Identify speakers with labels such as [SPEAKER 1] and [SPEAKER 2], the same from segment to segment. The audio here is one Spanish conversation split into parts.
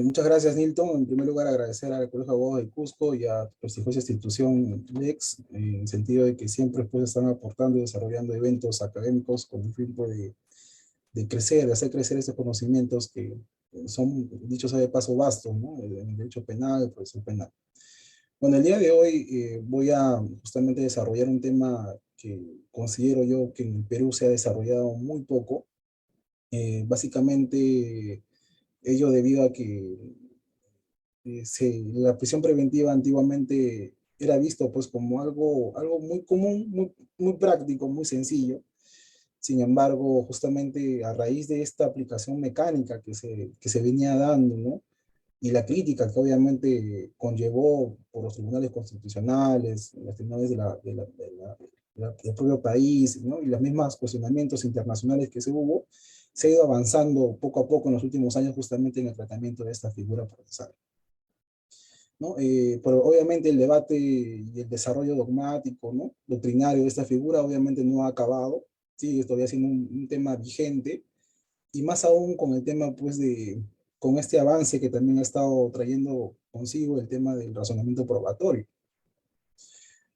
[SPEAKER 1] Muchas gracias, Nilton. En primer lugar, agradecer al Colegio de Abogados de Cusco y a tu prestigiosa institución LEX, en el sentido de que siempre pues, están aportando y desarrollando eventos académicos con el fin pues, de crecer, de hacer crecer estos conocimientos que son, dicho sea de paso, vastos, ¿no? En el derecho penal, el proceso penal. Bueno, el día de hoy voy a justamente desarrollar un tema que considero yo que en el Perú se ha desarrollado muy poco. Básicamente, ello debido a que la prisión preventiva antiguamente era visto pues como algo muy común, muy práctico, muy sencillo. Sin embargo, justamente a raíz de esta aplicación mecánica que se venía dando, ¿no? Y la crítica que obviamente conllevó por los tribunales constitucionales, los tribunales del propio país, ¿no? Y los mismos cuestionamientos internacionales que se hubo, se ha ido avanzando poco a poco en los últimos años justamente en el tratamiento de esta figura procesal, ¿no? Pero obviamente el debate y el desarrollo dogmático, ¿no? Doctrinario de esta figura obviamente no ha acabado, sigue todavía siendo un tema vigente, y más aún con el tema, pues, con este avance que también ha estado trayendo consigo el tema del razonamiento probatorio.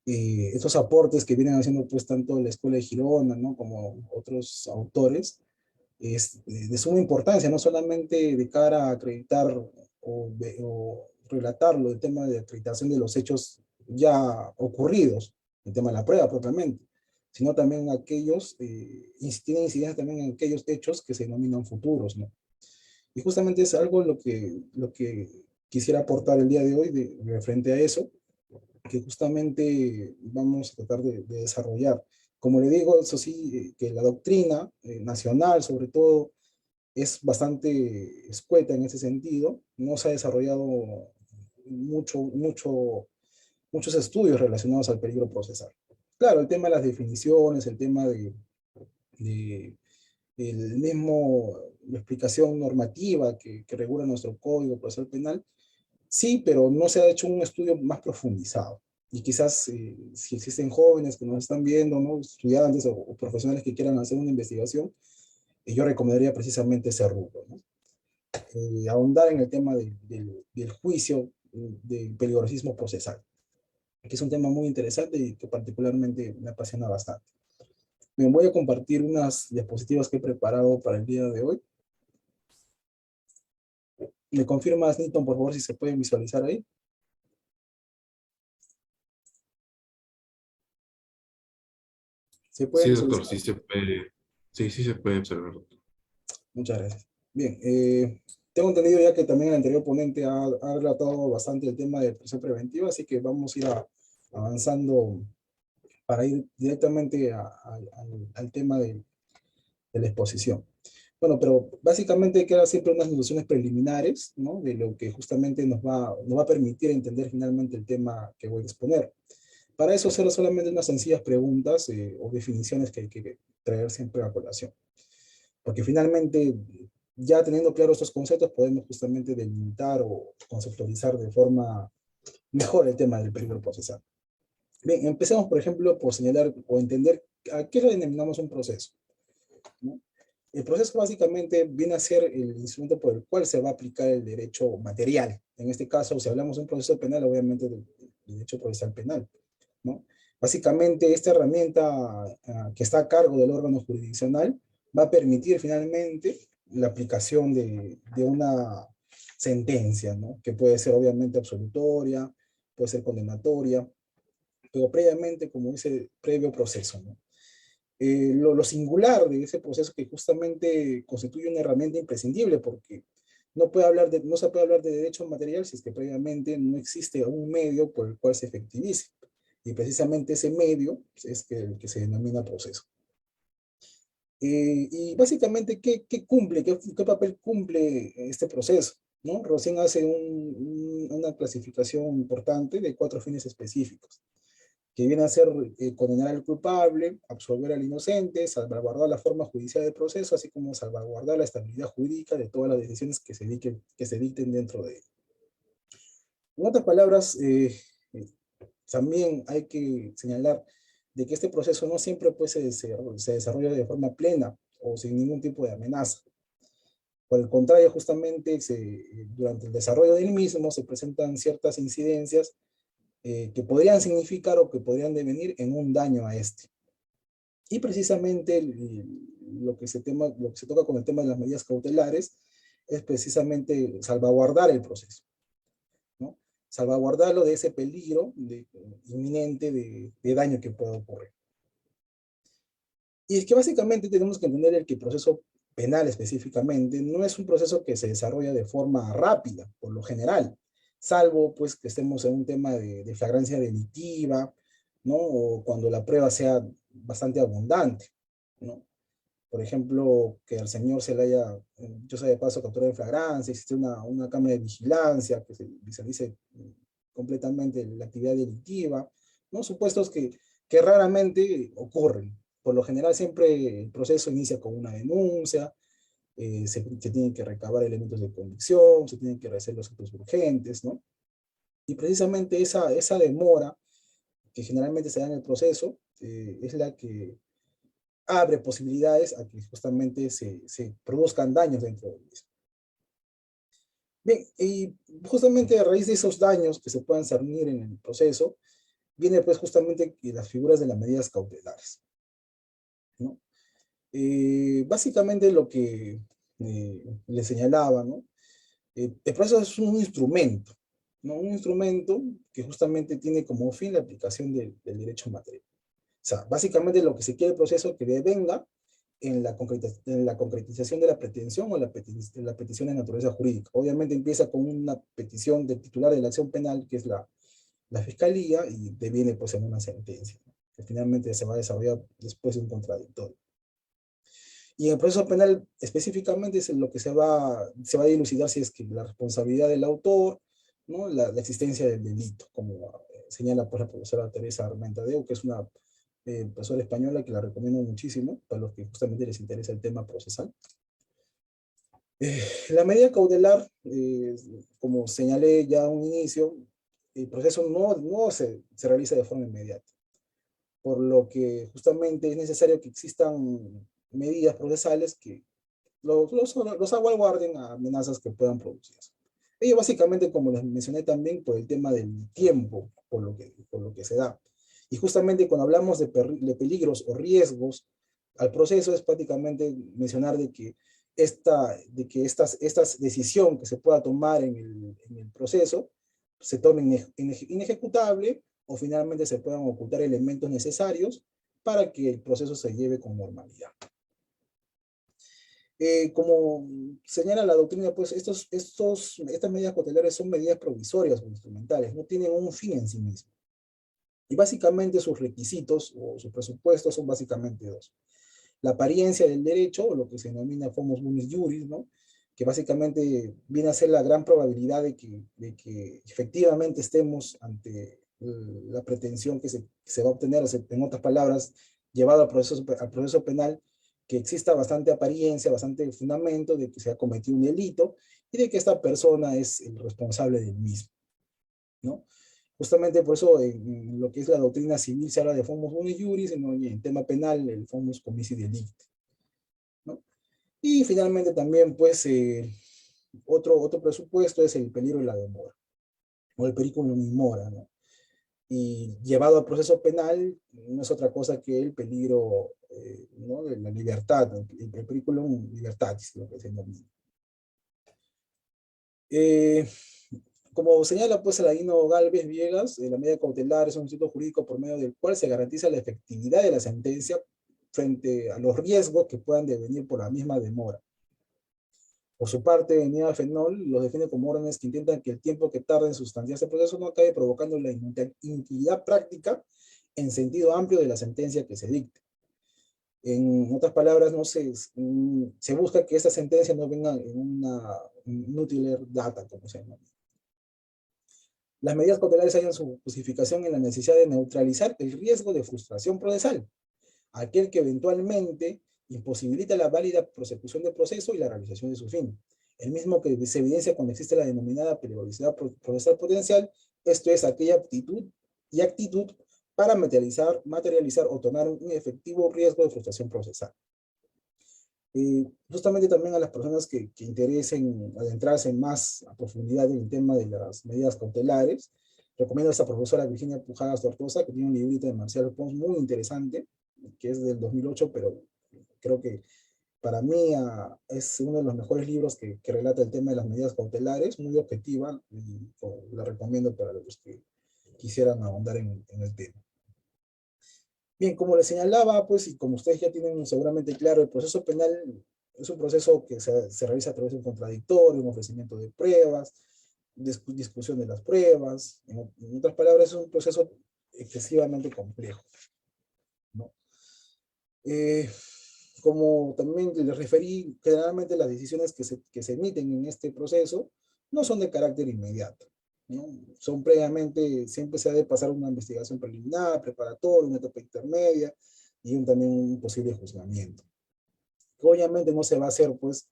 [SPEAKER 1] Estos aportes que vienen haciendo, pues, tanto la Escuela de Girona, ¿no? Como otros autores, es de suma importancia, no solamente de cara a acreditar o relatarlo, el tema de acreditación de los hechos ya ocurridos, el tema de la prueba propiamente, sino también aquellos, tienen incidencia también en aquellos hechos que se denominan futuros, ¿no? Y justamente es algo lo que quisiera aportar el día de hoy de frente a eso, que justamente vamos a tratar de desarrollar. Como le digo, eso sí, que la doctrina nacional, sobre todo, es bastante escueta en ese sentido. No se ha desarrollado muchos estudios relacionados al peligro procesal. Claro, el tema de las definiciones, el tema de el mismo, la explicación normativa que regula nuestro Código Procesal Penal, sí, pero no se ha hecho un estudio más profundizado. Y quizás si existen jóvenes que nos están viendo, ¿no? Estudiantes o profesionales que quieran hacer una investigación, yo recomendaría precisamente ese rubro, ¿no? Ahondar en el tema del juicio del peligrosismo procesal, que es un tema muy interesante y que particularmente me apasiona bastante. Me voy a compartir unas diapositivas que he preparado para el día de hoy. ¿Me confirmas, Newton, por favor, si se pueden visualizar ahí? ¿Se pueden
[SPEAKER 2] Sí, doctor,
[SPEAKER 1] visualizar?
[SPEAKER 2] sí se puede, sí, sí se puede observar.
[SPEAKER 1] Muchas gracias. Bien, tengo entendido ya que también el anterior ponente ha relatado bastante el tema de prisión preventiva, así que vamos a ir avanzando para ir directamente al tema de la exposición. Bueno, pero básicamente quedan siempre unas nociones preliminares, ¿no? De lo que justamente nos va a permitir entender finalmente el tema que voy a exponer. Para eso hacer solamente unas sencillas preguntas o definiciones que hay que traer siempre a colación. Porque finalmente, ya teniendo claros estos conceptos, podemos justamente delimitar o conceptualizar de forma mejor el tema del peligro procesal. Bien, empecemos, por ejemplo, por señalar o entender a qué le denominamos un proceso, ¿no? El proceso básicamente viene a ser el instrumento por el cual se va a aplicar el derecho material. En este caso, si hablamos de un proceso penal, obviamente del derecho procesal penal, ¿no? Básicamente, esta herramienta que está a cargo del órgano jurisdiccional va a permitir finalmente la aplicación de una sentencia, ¿no? Que puede ser obviamente absolutoria, puede ser condenatoria, pero previamente, como dice, previo proceso, ¿no? Lo singular de ese proceso que justamente constituye una herramienta imprescindible porque no se puede hablar de derecho material si es que previamente no existe un medio por el cual se efectivice. Y precisamente ese medio es el que se denomina proceso. Y básicamente, ¿qué cumple? ¿Qué papel cumple este proceso? ¿No? Recién hace una clasificación importante de 4 fines específicos que viene a ser condenar al culpable, absolver al inocente, salvaguardar la forma judicial del proceso, así como salvaguardar la estabilidad jurídica de todas las decisiones que se dicten dentro de él. En otras palabras, también hay que señalar de que este proceso no siempre pues, se desarrolla de forma plena o sin ningún tipo de amenaza. Por el contrario, justamente durante el desarrollo del mismo se presentan ciertas incidencias que podrían significar o que podrían devenir en un daño a este. Y precisamente lo que se toca con el tema de las medidas cautelares es precisamente salvaguardar el proceso, ¿no? Salvaguardarlo de ese peligro inminente de daño que pueda ocurrir. Y es que básicamente tenemos que entender que el proceso penal específicamente no es un proceso que se desarrolla de forma rápida, por lo general, salvo pues que estemos en un tema de flagrancia delictiva, ¿no? O cuando la prueba sea bastante abundante, ¿no? Por ejemplo, que al señor se le haya, yo sé de paso, capturado en flagrancia, existe una cámara de vigilancia que se visualice completamente la actividad delictiva, ¿no? Supuestos que raramente ocurren. Por lo general siempre el proceso inicia con una denuncia, se tienen que recabar elementos de convicción, se tienen que realizar los actos urgentes, ¿no? Y precisamente esa demora que generalmente se da en el proceso es la que abre posibilidades a que justamente se produzcan daños dentro del mismo. Bien, y justamente a raíz de esos daños que se puedan cernir en el proceso, viene pues justamente las figuras de las medidas cautelares, ¿no? Básicamente lo que le señalaba, ¿no? El proceso es un instrumento, ¿no? Un instrumento que justamente tiene como fin la aplicación del derecho material. O sea, básicamente lo que se quiere el proceso que devenga en la concretización de la pretensión o la petición de naturaleza jurídica. Obviamente empieza con una petición del titular de la acción penal, que es la fiscalía, y deviene pues en una sentencia, ¿no? Que finalmente se va a desarrollar después de un contradictorio. Y en el proceso penal específicamente es lo que se va a dilucidar si es que la responsabilidad del autor, ¿no? La existencia del delito, como señala pues la profesora Teresa Armentadeu, que es una profesora española que la recomiendo muchísimo para los que justamente les interesa el tema procesal. La medida cautelar, como señalé ya a un inicio, el proceso no se realiza de forma inmediata, por lo que justamente es necesario que existan medidas procesales que los salvaguarden a amenazas que puedan producirse. Ello básicamente, como les mencioné también, por el tema del tiempo, por lo que se da. Y justamente cuando hablamos de peligros o riesgos al proceso, es prácticamente mencionar de que esta decisión que se pueda tomar en el proceso se tome inejecutable o finalmente se puedan ocultar elementos necesarios para que el proceso se lleve con normalidad. Como señala la doctrina, pues estas medidas cautelares son medidas provisorias o instrumentales, no tienen un fin en sí mismo. Y básicamente sus requisitos o sus presupuestos son básicamente dos. La apariencia del derecho, o lo que se denomina Fomus Bonis Juris, ¿no? Que básicamente viene a ser la gran probabilidad de que efectivamente estemos ante la pretensión que se va a obtener, o sea, en otras palabras, llevado al proceso penal, que exista bastante apariencia, bastante fundamento de que se ha cometido un delito y de que esta persona es el responsable del mismo, ¿no? Justamente por eso en lo que es la doctrina civil se habla de Fomus Bonis Juris, ¿no? Y en tema penal el Fomus Comici Delicti, ¿no? Y finalmente también, pues, otro presupuesto es el peligro de la demora, o el periculum in mora, ¿no? Y llevado al proceso penal no es otra cosa que el peligro, ¿no? De la libertad, el periculum libertatis, lo que se denomina. Como señala pues Aladino Gálvez Viegas, la medida cautelar es un instituto jurídico por medio del cual se garantiza la efectividad de la sentencia frente a los riesgos que puedan devenir por la misma demora. Por su parte, Aníbal Fenol los define como órdenes que intentan que el tiempo que tarda en sustanciarse el proceso no acabe provocando la inutilidad práctica en sentido amplio de la sentencia que se dicte. En otras palabras, no se busca que esta sentencia no venga en una inútil data, como se llama. Las medidas cautelares hallan su justificación en la necesidad de neutralizar el riesgo de frustración procesal, aquel que eventualmente imposibilita la válida prosecución del proceso y la realización de su fin. El mismo que se evidencia cuando existe la denominada peligrosidad procesal potencial, esto es aquella aptitud y actitud para materializar o tomar un efectivo riesgo de frustración procesal. Justamente también a las personas que interesen adentrarse más a profundidad en el tema de las medidas cautelares, recomiendo a esta profesora Virginia Pujadas Tortosa, que tiene un librito de Marcial Pons muy interesante, que es del 2008, pero creo que para mí es uno de los mejores libros que relata el tema de las medidas cautelares, muy objetiva, y la recomiendo para los que quisieran ahondar en el tema. Bien, como les señalaba, pues, y como ustedes ya tienen seguramente claro, el proceso penal es un proceso que se realiza a través de un contradictorio, un ofrecimiento de pruebas, discusión de las pruebas. En otras palabras, es un proceso excesivamente complejo, ¿no? Eh, Como también les referí, generalmente las decisiones que se emiten en este proceso no son de carácter inmediato, ¿no? Son previamente, siempre se ha de pasar una investigación preliminar, preparatoria, una etapa intermedia y también un posible juzgamiento. Obviamente no se va a hacer pues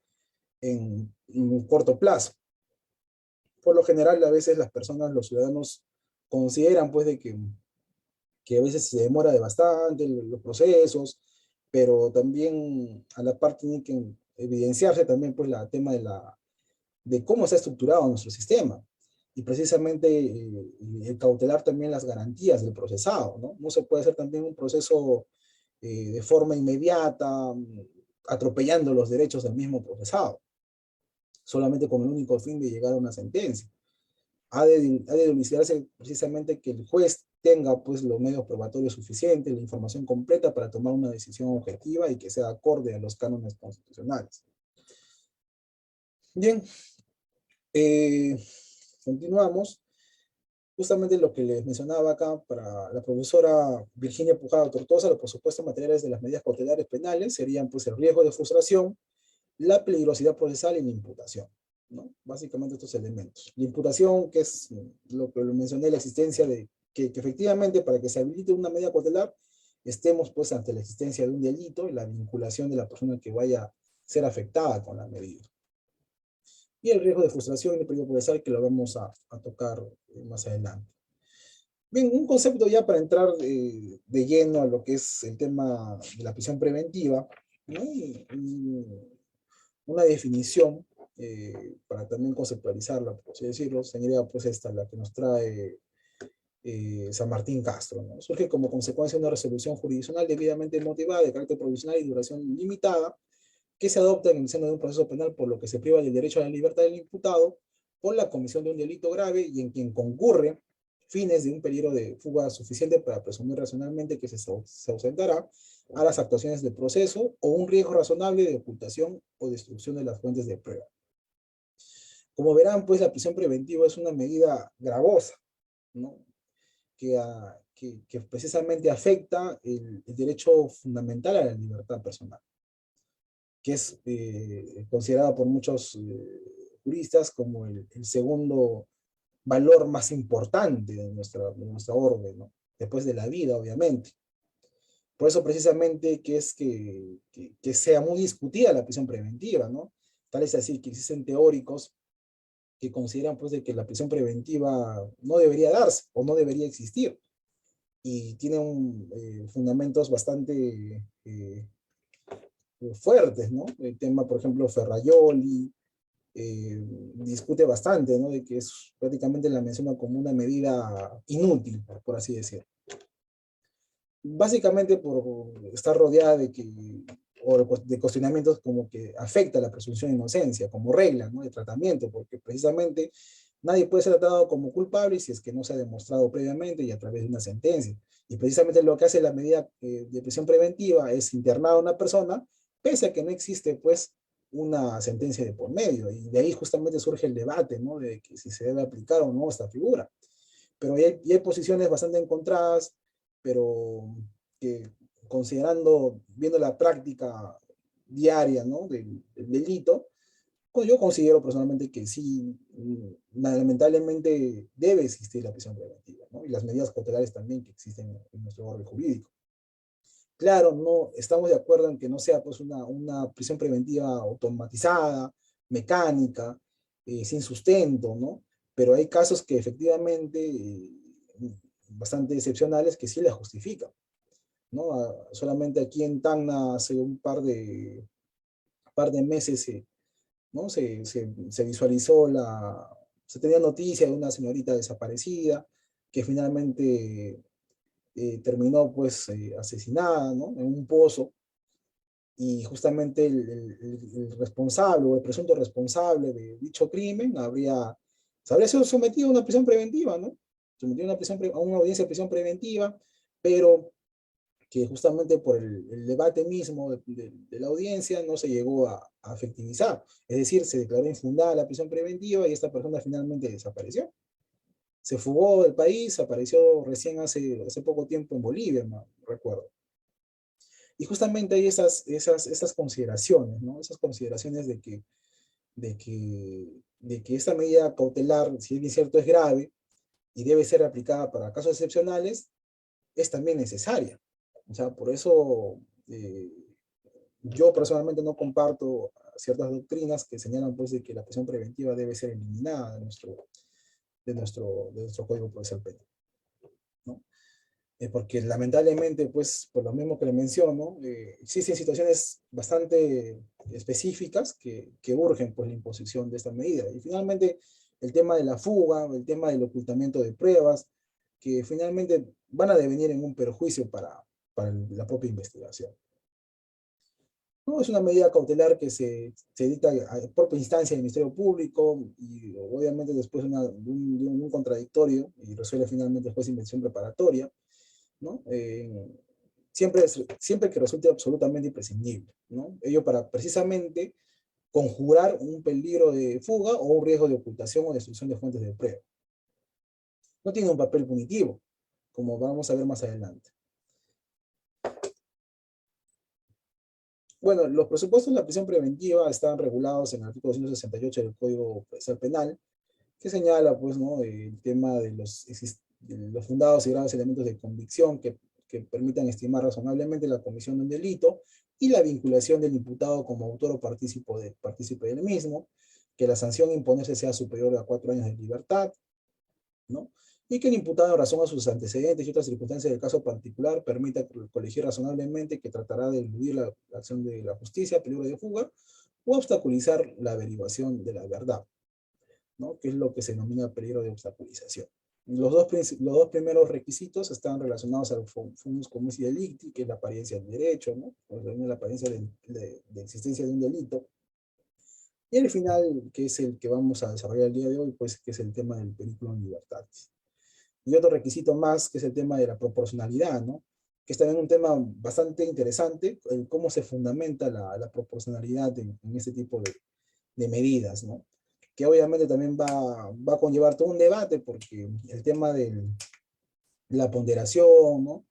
[SPEAKER 1] en un corto plazo. Por lo general, a veces las personas, los ciudadanos, consideran pues de que a veces se demora de bastante los procesos, pero también a la par tiene que evidenciarse también pues la tema de cómo está estructurado nuestro sistema. Y precisamente el cautelar también las garantías del procesado, ¿no? No se puede hacer también un proceso de forma inmediata, atropellando los derechos del mismo procesado, solamente con el único fin de llegar a una sentencia. Ha de elucidarse precisamente que el juez tenga pues los medios probatorios suficientes, la información completa para tomar una decisión objetiva y que sea acorde a los cánones constitucionales. Bien, eh, continuamos. Justamente lo que les mencionaba acá para la profesora Virginia Pujada Tortosa, los presupuestos materiales de las medidas cautelares penales serían pues el riesgo de frustración, la peligrosidad procesal y la imputación, ¿no? Básicamente estos elementos. La imputación, que es lo que lo mencioné, la existencia de que efectivamente para que se habilite una medida cautelar, estemos pues ante la existencia de un delito y la vinculación de la persona que vaya a ser afectada con la medida. Y el riesgo de frustración y el peligro procesal que lo vamos a tocar más adelante. Bien, un concepto ya para entrar de lleno a lo que es el tema de la prisión preventiva, ¿no? Una definición para también conceptualizarla, por así decirlo, sería pues esta, la que nos trae San Martín Castro, ¿no? Surge como consecuencia de una resolución jurisdiccional debidamente motivada de carácter provisional y duración limitada que se adopta en el seno de un proceso penal por lo que se priva del derecho a la libertad del imputado por la comisión de un delito grave y en quien concurre fines de un peligro de fuga suficiente para presumir racionalmente que se ausentará a las actuaciones del proceso o un riesgo razonable de ocultación o destrucción de las fuentes de prueba. Como verán, pues la prisión preventiva es una medida gravosa, ¿no? Que precisamente afecta el derecho fundamental a la libertad personal, que es considerada por muchos juristas como el segundo valor más importante de nuestra orden, ¿no? Después de la vida, obviamente. Por eso precisamente que sea muy discutida la prisión preventiva, ¿no? Tal es así que existen teóricos que consideran pues de que la prisión preventiva no debería darse o no debería existir. Y tienen fundamentos bastante fuertes, ¿no? El tema, por ejemplo, Ferrajoli, discute bastante, ¿no? De que es prácticamente la menciona como una medida inútil, por así decirlo. Básicamente por estar rodeada o de cuestionamientos como que afecta la presunción de inocencia, como regla, ¿no? De tratamiento, porque precisamente nadie puede ser tratado como culpable si es que no se ha demostrado previamente y a través de una sentencia. Y precisamente lo que hace la medida de prisión preventiva es internar a una persona, pese a que no existe, pues, una sentencia de por medio. Y de ahí justamente surge el debate, ¿no? De que si se debe aplicar o no esta figura. Pero ya hay posiciones bastante encontradas, pero que considerando, viendo la práctica diaria, ¿no? del delito, pues yo considero personalmente que sí, lamentablemente debe existir la prisión preventiva, ¿no? Y las medidas cautelares también que existen en nuestro orden jurídico. Claro, no estamos de acuerdo en que no sea pues una prisión preventiva automatizada, mecánica, sin sustento, ¿no? Pero hay casos que efectivamente, bastante excepcionales, que sí la justifican, ¿no? Solamente aquí en Tacna hace un par par de meses ¿no? Se visualizó se tenía noticia de una señorita desaparecida que finalmente terminó pues asesinada, ¿no? En un pozo, y justamente el responsable o el presunto responsable de dicho crimen se habría sido sometido a una prisión preventiva, ¿no? Sometido a a una audiencia de prisión preventiva, pero que justamente por el debate mismo de la audiencia no se llegó a efectivizar. Es decir, se declaró infundada la prisión preventiva y esta persona finalmente desapareció. Se fugó del país, apareció recién hace poco tiempo en Bolivia, no recuerdo. Y justamente hay esas consideraciones, ¿no? Esas consideraciones de que esta medida cautelar, si bien cierto, es grave y debe ser aplicada para casos excepcionales, es también necesaria. O sea, por eso yo personalmente no comparto ciertas doctrinas que señalan pues de que la prisión preventiva debe ser eliminada de nuestro Código Procesal Penal, ¿no? Porque lamentablemente, pues, por lo mismo que le menciono, existen situaciones bastante específicas que urgen, pues, la imposición de esta medida. Y finalmente, el tema de la fuga, el tema del ocultamiento de pruebas, que finalmente van a devenir en un perjuicio para la propia investigación. No, es una medida cautelar que se dicta a propia instancia del Ministerio Público y obviamente después de un contradictorio y resuelve finalmente después de investigación preparatoria, ¿no? Siempre que resulte absolutamente imprescindible, ¿no? Ello para precisamente conjurar un peligro de fuga o un riesgo de ocultación o destrucción de fuentes de prueba. No tiene un papel punitivo, como vamos a ver más adelante. Bueno, los presupuestos de la prisión preventiva están regulados en el artículo 268 del Código Procesal Penal, que señala, pues, ¿no? El tema de los fundados y graves elementos de convicción que permitan estimar razonablemente la comisión de un delito y la vinculación del imputado como autor o partícipe del mismo, que la sanción a imponerse sea superior a 4 años de libertad, ¿no? Y que el imputado, en razón a sus antecedentes y otras circunstancias del caso particular, permita colegir razonablemente que tratará de eludir la acción de la justicia, peligro de fuga, o obstaculizar la averiguación de la verdad, ¿no? Que es lo que se denomina peligro de obstaculización. Los dos primeros requisitos están relacionados al fundus communis delicti, que es la apariencia del derecho, ¿no? La apariencia de existencia de un delito. Y el final, que es el que vamos a desarrollar el día de hoy, pues que es el tema del periculum libertatis. Y otro requisito más, que es el tema de la proporcionalidad, ¿no? Que es también un tema bastante interesante, el cómo se fundamenta la proporcionalidad en este tipo de medidas, ¿no? Que obviamente también va a conllevar todo un debate, porque el tema de la ponderación, ¿no?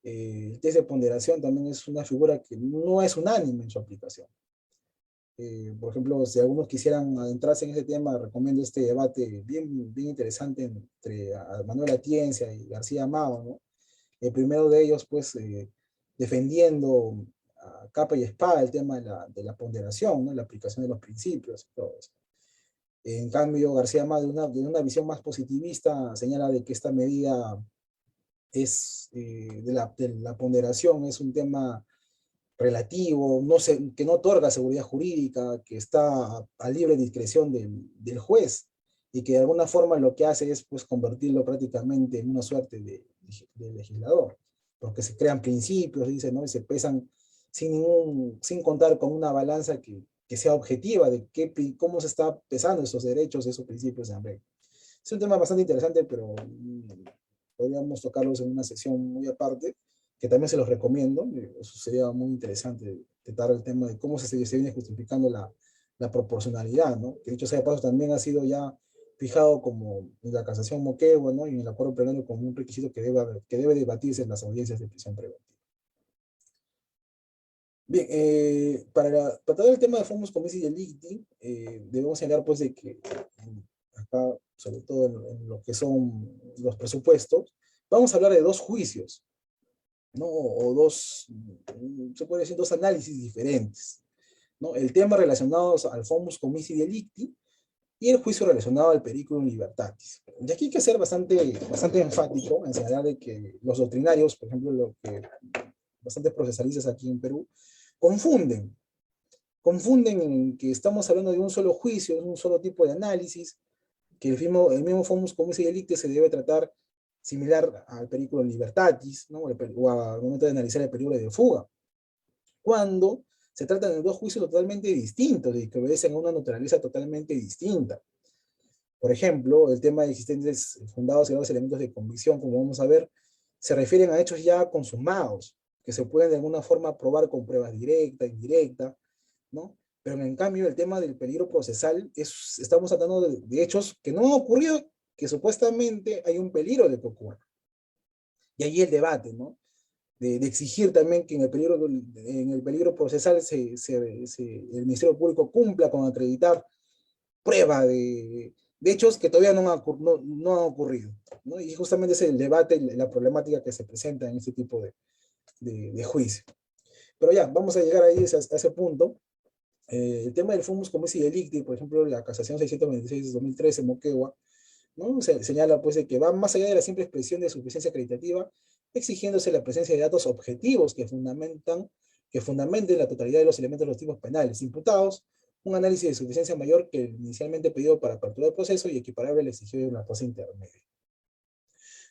[SPEAKER 1] El test de ponderación también es una figura que no es unánime en su aplicación. Por ejemplo, si algunos quisieran adentrarse en ese tema, recomiendo este debate bien, bien interesante entre Manuel Atienza y García Amado, ¿no? El primero de ellos, pues, defendiendo a capa y espada el tema de la ponderación, ¿no? La aplicación de los principios y todo eso. En cambio, García Amado, de una visión más positivista, señala de que esta medida de la ponderación es un tema relativo, que no otorga seguridad jurídica, que está a libre discreción del juez, y que de alguna forma lo que hace es, pues, convertirlo prácticamente en una suerte de legislador, porque se crean principios, dice, ¿no? Y se pesan sin contar con una balanza que sea objetiva de cómo se está pesando esos derechos, esos principios en regla. Es un tema bastante interesante, pero podríamos tocarlos en una sesión muy aparte, que también se los recomiendo. Eso sería muy interesante, tratar el tema de cómo se viene justificando la proporcionalidad, ¿no? Que dicho sea de paso, también ha sido ya fijado como en la casación Moquegua, ¿no? Y en el acuerdo plenario como un requisito que debe debatirse en las audiencias de prisión preventiva. Bien, para tratar el tema de Fumus Comici Delicti, debemos señalar, pues, de que acá, sobre todo en lo que son los presupuestos, vamos a hablar de dos juicios, ¿no? O se puede decir, dos análisis diferentes, ¿no? El tema relacionado al Fumus Comici Delicti y el juicio relacionado al Periculum Libertatis. Y aquí hay que ser bastante, bastante enfático en señalar de que los doctrinarios, por ejemplo, bastantes procesalistas aquí en Perú, confunden confunden en que estamos hablando de un solo juicio, de un solo tipo de análisis, que el mismo Fomus Comunis Delicti se debe tratar similar al periculum libertatis, ¿no? O al momento de analizar el peligro de fuga, cuando se tratan de dos juicios totalmente distintos, y que obedecen a una naturaleza totalmente distinta. Por ejemplo, el tema de existentes fundados en los elementos de convicción, como vamos a ver, se refieren a hechos ya consumados, que se pueden de alguna forma probar con pruebas directas, indirectas, ¿no? Pero en cambio el tema del peligro procesal, estamos hablando de hechos que no han ocurrido, que supuestamente hay un peligro de que ocurra. Y ahí el debate, ¿no? De exigir también que en el peligro procesal el Ministerio Público cumpla con acreditar prueba de hechos que todavía no han ocurrido, ¿no? Y justamente es el debate, la problemática que se presenta en este tipo de juicio. Pero ya, vamos a llegar ahí a ese punto. El tema del fumus comunis delicti, por ejemplo, la casación 626 de 2013, Moquegua, ¿no? Señala pues de que va más allá de la simple expresión de suficiencia acreditativa, exigiéndose la presencia de datos objetivos que fundamenten la totalidad de los elementos de los tipos penales imputados, un análisis de suficiencia mayor que el inicialmente pedido para apertura del proceso y equiparable al exigido en la fase intermedia,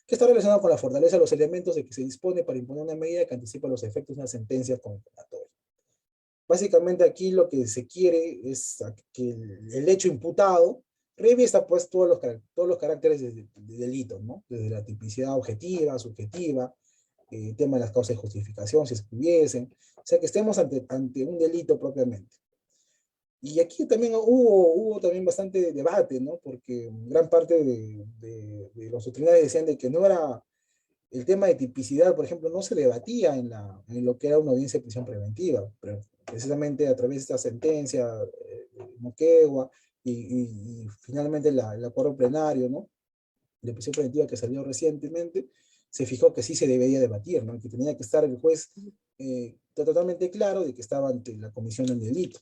[SPEAKER 1] que está relacionado con la fortaleza de los elementos de que se dispone para imponer una medida que anticipa los efectos de una sentencia condenatoria. Básicamente aquí lo que se quiere es que el hecho imputado revista pues todos los caracteres de delito, ¿no? Desde la tipicidad objetiva, subjetiva, el tema de las causas de justificación, si escribiesen, o sea que estemos ante un delito propiamente. Y aquí también hubo también bastante debate, ¿no? Porque gran parte de los doctrinarios decían de que no era el tema de tipicidad, por ejemplo, no se debatía en lo que era una audiencia de prisión preventiva, pero precisamente a través de esta sentencia, Moquegua, y finalmente el acuerdo plenario, ¿no? De prisión preventiva que salió recientemente, se fijó que sí se debía debatir, ¿no? Que tenía que estar el juez totalmente claro de que estaba ante la comisión del delito,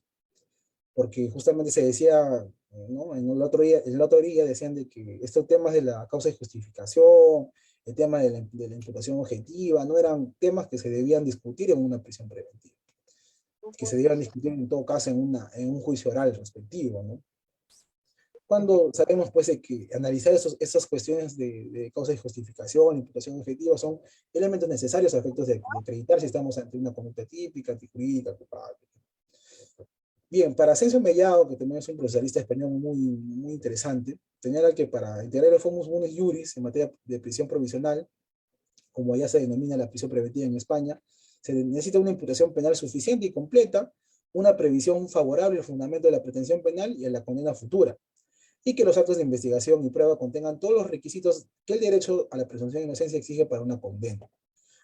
[SPEAKER 1] porque justamente se decía, ¿no? En el otro día decían de que estos temas de la causa de justificación, el tema de la imputación objetiva, no eran temas que se debían discutir en una prisión preventiva, que se debían discutir en todo caso en un juicio oral respectivo, ¿no? Cuando sabemos pues de que analizar esas cuestiones de causa de justificación, imputación objetiva, son elementos necesarios a efectos de acreditar si estamos ante una conducta típica, antijurídica, culpable. Bien, para Asensio Mellado, que también es un procesalista español muy interesante, señala que para integrar el Fumus Munis Juris en materia de prisión provisional, como ya se denomina la prisión preventiva en España, se necesita una imputación penal suficiente y completa, una previsión favorable al fundamento de la pretensión penal y a la condena futura, y que los actos de investigación y prueba contengan todos los requisitos que el derecho a la presunción de inocencia exige para una condena,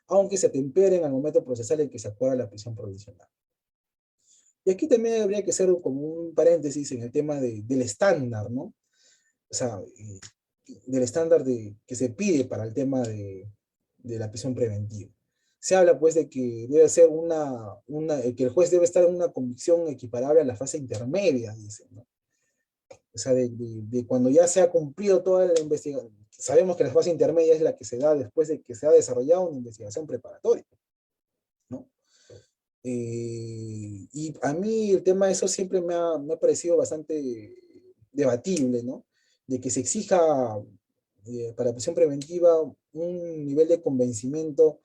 [SPEAKER 1] aunque se atemperen al momento procesal en que se acuerda la prisión provisional. Y aquí también habría que hacer como un paréntesis en el tema del estándar, ¿no? O sea, del estándar que se pide para el tema de la prisión preventiva. Se habla pues de que debe ser que el juez debe estar en una convicción equiparable a la fase intermedia, dicen, ¿no? O sea, de cuando ya se ha cumplido toda la investigación. Sabemos que la fase intermedia es la que se da después de que se ha desarrollado una investigación preparatoria, ¿no? Y a mí el tema de eso siempre me ha parecido bastante debatible, ¿no? De que se exija para prisión preventiva un nivel de convencimiento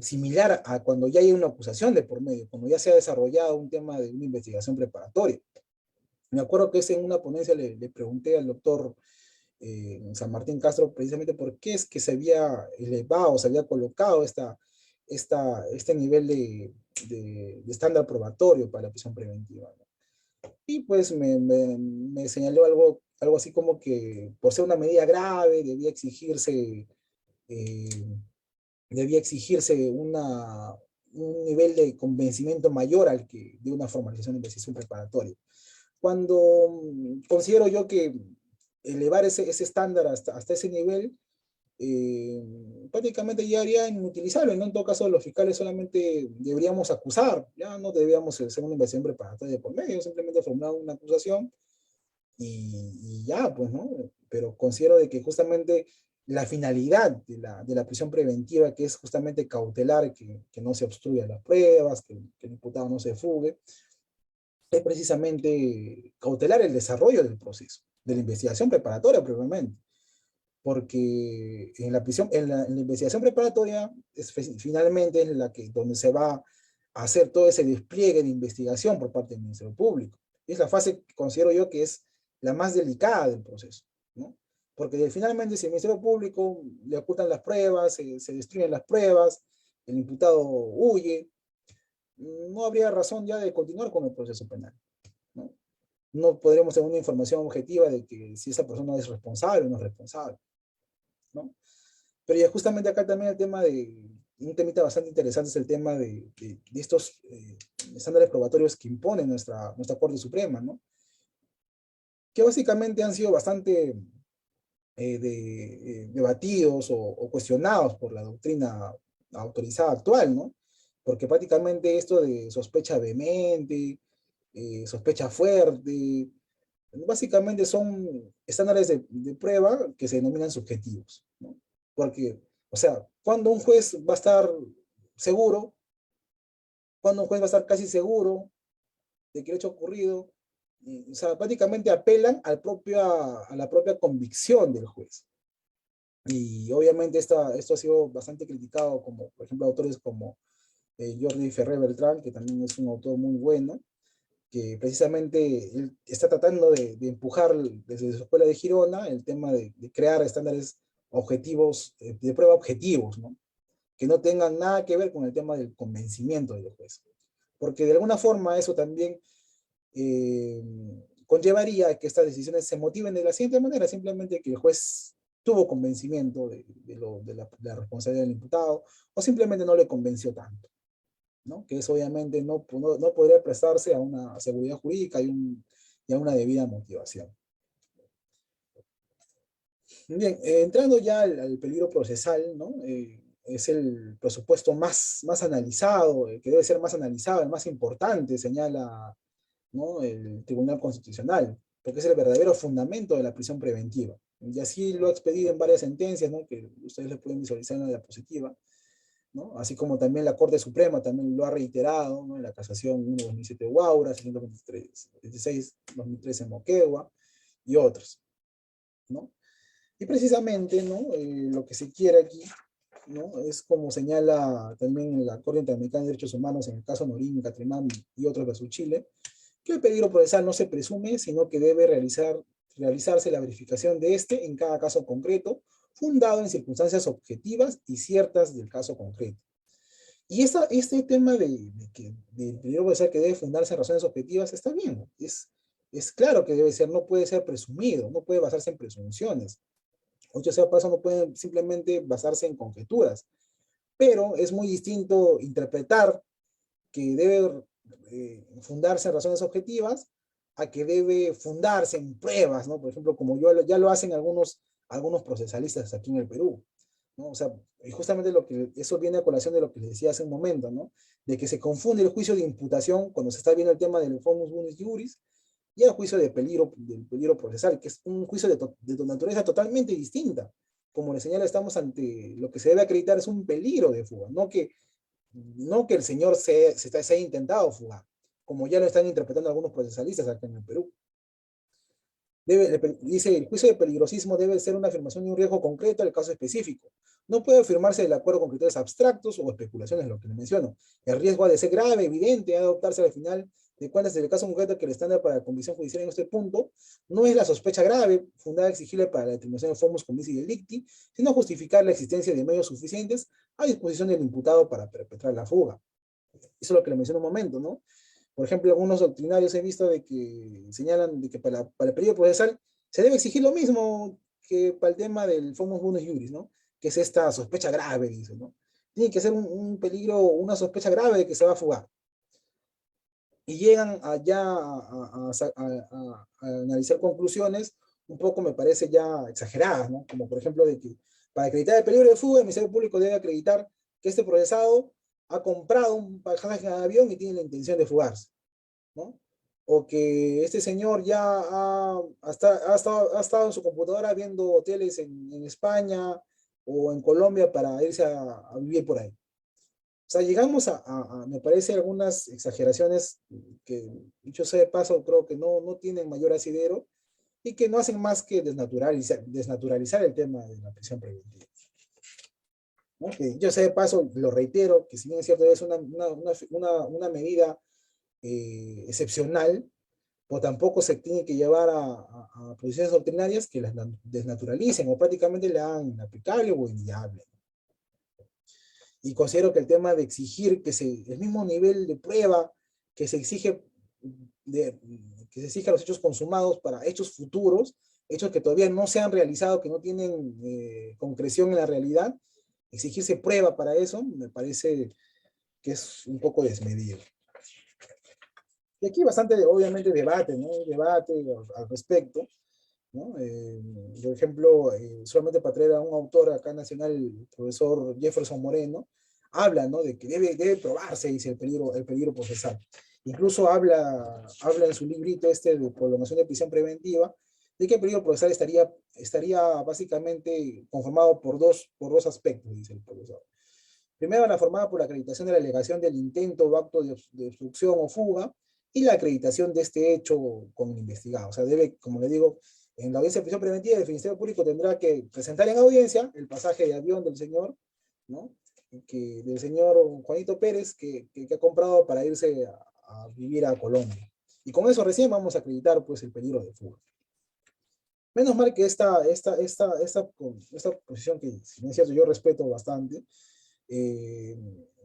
[SPEAKER 1] similar a cuando ya hay una acusación de por medio, cuando ya se ha desarrollado un tema de una investigación preparatoria. Me acuerdo que en una ponencia le pregunté al doctor San Martín Castro precisamente por qué es que se había elevado, se había colocado este nivel de estándar probatorio para la prisión preventiva, ¿no? Y pues me señaló algo así como que por ser una medida grave eh, debía exigirse un nivel de convencimiento mayor al que de una formalización de investigación preparatoria. Cuando considero yo que elevar ese estándar hasta ese nivel, eh, prácticamente ya haría inutilizable, ¿no? En todo caso, los fiscales solamente deberíamos acusar, ya no deberíamos hacer una investigación preparatoria por medio, simplemente formular una acusación y ya, pues, ¿no? Pero considero de que justamente la finalidad de la prisión preventiva, que es justamente cautelar, que no se obstruyan las pruebas, que el imputado no se fugue, es precisamente cautelar el desarrollo del proceso, de la investigación preparatoria previamente, porque en la prisión, en la investigación preparatoria es finalmente en la que, donde se va a hacer todo ese despliegue de investigación por parte del Ministerio Público. Es la fase que considero yo que es la más delicada del proceso, ¿no? Porque finalmente si el Ministerio Público le ocultan las pruebas, se destruyen las pruebas, el imputado huye, no habría razón ya de continuar con el proceso penal, ¿no? No podremos tener una información objetiva de que si esa persona es responsable o no es responsable, ¿no? Pero ya justamente acá también el tema de, un temita bastante interesante es el tema de estos estándares probatorios que impone nuestra Corte Suprema, ¿no? Que básicamente han sido bastante debatidos o cuestionados por la doctrina autorizada actual, ¿no? Porque prácticamente esto de sospecha vehemente, sospecha fuerte, básicamente son estándares de prueba que se denominan subjetivos, ¿no? Porque, o sea, cuando un juez va a estar seguro, cuando un juez va a estar casi seguro de que el hecho ha ocurrido, o sea, prácticamente apelan a la propia convicción del juez. Y obviamente esto ha sido bastante criticado, como por ejemplo autores como Jordi Ferrer Beltrán, que también es un autor muy bueno, que precisamente él está tratando de empujar desde su escuela de Girona el tema de crear estándares objetivos, de prueba objetivos, ¿no? Que no tengan nada que ver con el tema del convencimiento del juez. Porque de alguna forma eso también eh, conllevaría a que estas decisiones se motiven de la siguiente manera, simplemente que el juez tuvo convencimiento de la responsabilidad del imputado o simplemente no le convenció tanto, ¿no? Que eso obviamente no podría prestarse a una seguridad jurídica y a una debida motivación. Bien, entrando ya al peligro procesal, ¿no? Es el presupuesto más analizado, que debe ser más analizado, el más importante, señala, ¿no? El Tribunal Constitucional, porque es el verdadero fundamento de la prisión preventiva. Y así lo ha expedido en varias sentencias, ¿no? Que ustedes lo pueden visualizar en la diapositiva, ¿no? Así como también la Corte Suprema también lo ha reiterado, ¿no? En la casación 1-2007 de Huaura, 626-2013 en Moquegua y otros, ¿no? Y precisamente, ¿no? Lo que se quiere aquí, ¿no? Es como señala también la Corte Interamericana de Derechos Humanos en el caso Norín, Catrimán y otros versus Chile, que el peligro procesal no se presume, sino que debe realizarse la verificación de este en cada caso concreto, fundado en circunstancias objetivas y ciertas del caso concreto. Y este tema del peligro procesal que debe fundarse en razones objetivas está bien, es claro que debe ser, no puede ser presumido, no puede basarse en presunciones. Muchos sea paso no pueden simplemente basarse en conjeturas, pero es muy distinto interpretar que debe fundarse en razones objetivas a que debe fundarse en pruebas, ¿no? Por ejemplo, como ya lo hacen algunos procesalistas aquí en el Perú, ¿no? O sea, y justamente eso viene a colación de lo que les decía hace un momento, ¿no? De que se confunde el juicio de imputación cuando se está viendo el tema del Fomus Bonis Juris y el juicio del peligro procesal, que es un juicio de naturaleza totalmente distinta. Como les señala, estamos ante lo que se debe acreditar es un peligro de fuga, no que el señor se haya intentado fugar, como ya lo están interpretando algunos procesalistas acá en el Perú. Dice, el juicio de peligrosismo debe ser una afirmación de un riesgo concreto del caso específico. No puede afirmarse de acuerdo con criterios abstractos o especulaciones, lo que le menciono. El riesgo ha de ser grave, evidente, ha de adoptarse al final de cuentas del caso concreto que el estándar para la convicción judicial en este punto no es la sospecha grave, fundada exigible para la determinación de formos comici delicti, sino justificar la existencia de medios suficientes a disposición del imputado para perpetrar la fuga. Eso es lo que le mencioné un momento, ¿no? Por ejemplo, algunos doctrinarios he visto de que señalan de que para el periodo procesal se debe exigir lo mismo que para el tema del Fomus Bonus Juris, ¿no? Que es esta sospecha grave, dice, ¿no? Tiene que ser un peligro, una sospecha grave de que se va a fugar. Y llegan allá a analizar conclusiones un poco, me parece, ya exageradas, ¿no? Como por ejemplo de que para acreditar el peligro de fuga, el Ministerio Público debe acreditar que este procesado ha comprado un pasaje en avión y tiene la intención de fugarse, ¿no? O que este señor ya ha estado en su computadora viendo hoteles en España o en Colombia para irse a vivir por ahí. O sea, llegamos me parece, algunas exageraciones que, dicho sea de paso, creo que no tienen mayor asidero y que no hacen más que desnaturalizar el tema de la prisión preventiva. ¿No? Que yo sé de paso, lo reitero, que si bien es cierto, es una medida excepcional, o tampoco se tiene que llevar a posiciones doctrinarias que las desnaturalicen o prácticamente le hagan inaplicable o inviable. Y considero que el tema de exigir el mismo nivel de prueba que se exige de, que se exige a los hechos consumados para hechos futuros, hechos que todavía no se han realizado, que no tienen concreción en la realidad, exigirse prueba para eso, me parece que es un poco desmedido. Y aquí bastante, obviamente, debate, ¿no? Debate al respecto, ¿no? Por ejemplo, solamente para traer a un autor acá nacional, el profesor Jefferson Moreno, habla, ¿no? De que debe probarse, dice, el peligro procesal. Incluso habla en su librito este de prolongación de prisión preventiva, de que el peligro procesal estaría básicamente conformado por dos aspectos, dice el profesor. Primero, la formada por la acreditación de la alegación del intento o acto de obstrucción o fuga, y la acreditación de este hecho con el investigado. O sea, debe, como le digo, en la audiencia de prisión preventiva, el Ministerio Público tendrá que presentar en audiencia el pasaje de avión del señor, ¿no? Del señor Juanito Pérez, que ha comprado para irse a vivir a Colombia. Y con eso recién vamos a acreditar, pues, el peligro de fuga. Menos mal que esta posición, que si no es cierto yo respeto bastante, eh,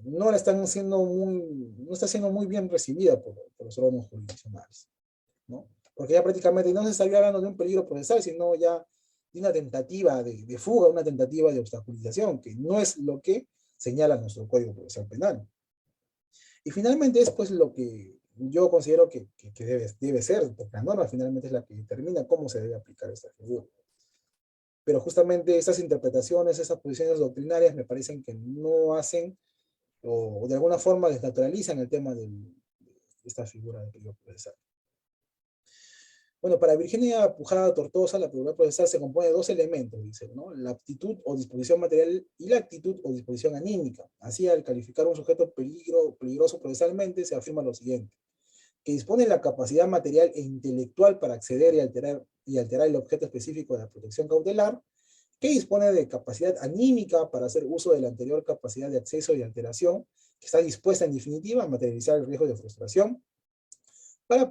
[SPEAKER 1] no está siendo muy bien recibida por los órganos jurisdiccionales, ¿no? Porque ya prácticamente no se estaría hablando de un peligro procesal, sino ya de una tentativa de fuga, una tentativa de obstaculización, que no es lo que señala nuestro Código Procesal Penal. Y finalmente es pues lo que yo considero que debe ser, porque la norma finalmente es la que determina cómo se debe aplicar esta figura. Pero justamente estas interpretaciones, estas posiciones doctrinarias me parecen que no hacen o de alguna forma desnaturalizan el tema de esta figura de peligro procesal. Bueno, para Virginia Pujada Tortosa, la figura procesal se compone de dos elementos, dice, ¿no? La aptitud o disposición material y la actitud o disposición anímica. Así, al calificar un sujeto peligroso procesalmente, se afirma lo siguiente: que dispone de la capacidad material e intelectual para acceder y alterar el objeto específico de la protección cautelar, que dispone de capacidad anímica para hacer uso de la anterior capacidad de acceso y alteración, que está dispuesta en definitiva a materializar el riesgo de frustración. Para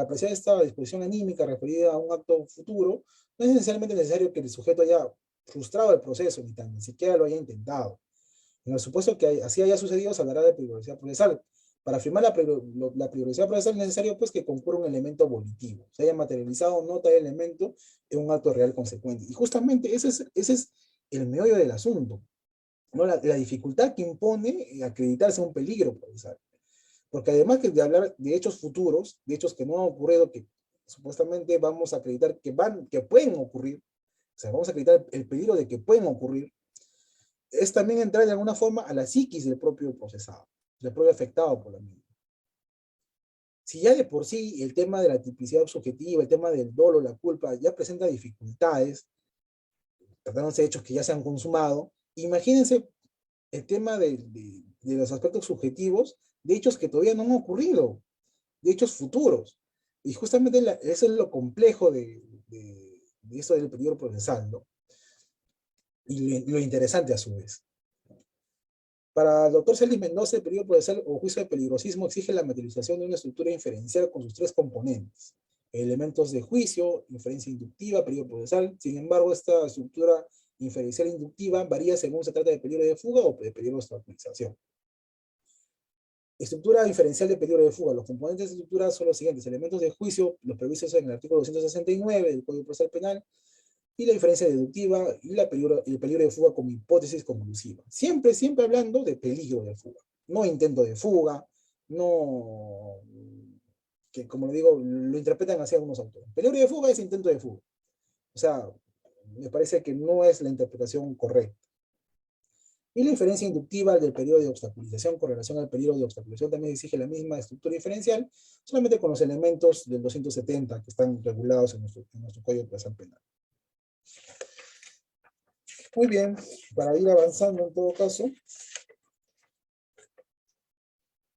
[SPEAKER 1] apreciar esta disposición anímica referida a un acto futuro, no es necesariamente necesario que el sujeto haya frustrado el proceso, ni siquiera lo haya intentado. En el supuesto que así haya sucedido, se hablará de peligrosidad procesal. Para afirmar la peligrosidad procesal es necesario pues, que concurra un elemento volitivo, se haya materializado o no tal elemento en un acto real consecuente. Y justamente ese es el meollo del asunto, ¿no? La dificultad que impone acreditarse a un peligro procesal. Porque además de hablar de hechos futuros, de hechos que no han ocurrido, que supuestamente vamos a acreditar que pueden ocurrir, o sea, vamos a acreditar el peligro de que pueden ocurrir, es también entrar de alguna forma a la psiquis del propio procesado, del propio afectado por la misma. Si ya de por sí el tema de la tipicidad subjetiva, el tema del dolo, la culpa, ya presenta dificultades, tratándose de hechos que ya se han consumado, imagínense el tema de los aspectos subjetivos de hechos que todavía no han ocurrido, de hechos futuros. Y justamente eso es lo complejo de esto del peligro procesal, ¿no? Y lo interesante a su vez. Para el doctor Celis Mendoza, el peligro procesal o juicio de peligrosismo exige la materialización de una estructura inferencial con sus tres componentes: elementos de juicio, inferencia inductiva, peligro procesal. Sin embargo, esta estructura inferencial inductiva varía según se trata de peligro de fuga o de peligro de obstaculización. Estructura diferencial de peligro de fuga. Los componentes de estructura son los siguientes: elementos de juicio, los previstos en el artículo 269 del Código Procesal Penal, y la inferencia deductiva y el peligro de fuga como hipótesis conclusiva. Siempre hablando de peligro de fuga. No intento de fuga, no, que como le digo, lo interpretan así algunos autores. Peligro de fuga es intento de fuga. O sea, me parece que no es la interpretación correcta. Y la inferencia inductiva del peligro de obstaculización con relación al peligro de obstaculización también exige la misma estructura diferencial, solamente con los elementos del 270 que están regulados en nuestro Código Procesal Penal. Muy bien, para ir avanzando en todo caso,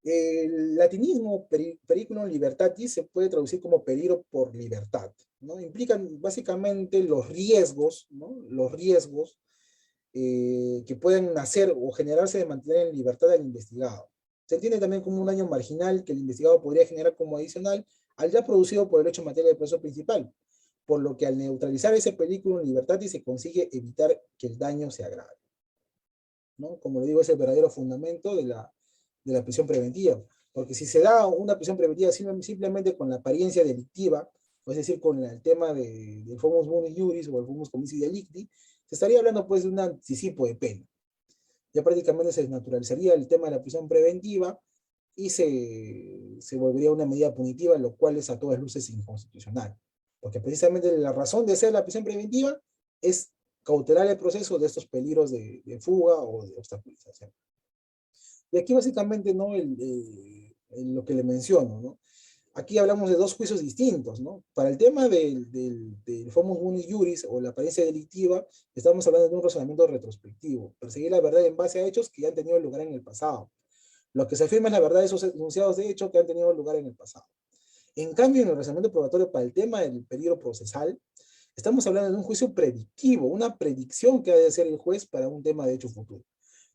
[SPEAKER 1] El latinismo periculum libertatis se puede traducir como peligro por libertad, ¿no? Implican básicamente los riesgos, ¿no? Los riesgos que pueden nacer o generarse de mantener en libertad al investigado. Se entiende también como un daño marginal que el investigado podría generar como adicional al ya producido por el hecho en materia del proceso principal, por lo que al neutralizar ese periculum libertatis se consigue evitar que el daño se agrave, ¿no? Como le digo, es el verdadero fundamento de la prisión preventiva, porque si se da una prisión preventiva simplemente con la apariencia delictiva, es decir, con el tema del famus bonus juris o el famus comici delicti, se estaría hablando pues de un anticipo de pena. Ya prácticamente se desnaturalizaría el tema de la prisión preventiva y se volvería una medida punitiva, lo cual es a todas luces inconstitucional. Porque precisamente la razón de ser la prisión preventiva es cautelar el proceso de estos peligros de fuga o de obstaculización. Y aquí básicamente, ¿no? Lo que le menciono, ¿no? Aquí hablamos de dos juicios distintos, ¿no? Para el tema del famus bonus juris o la apariencia delictiva, estamos hablando de un razonamiento retrospectivo, perseguir la verdad en base a hechos que ya han tenido lugar en el pasado. Lo que se afirma es la verdad de esos enunciados de hecho que han tenido lugar en el pasado. En cambio, en el razonamiento probatorio para el tema del peligro procesal, estamos hablando de un juicio predictivo, una predicción que ha de hacer el juez para un tema de hecho futuro.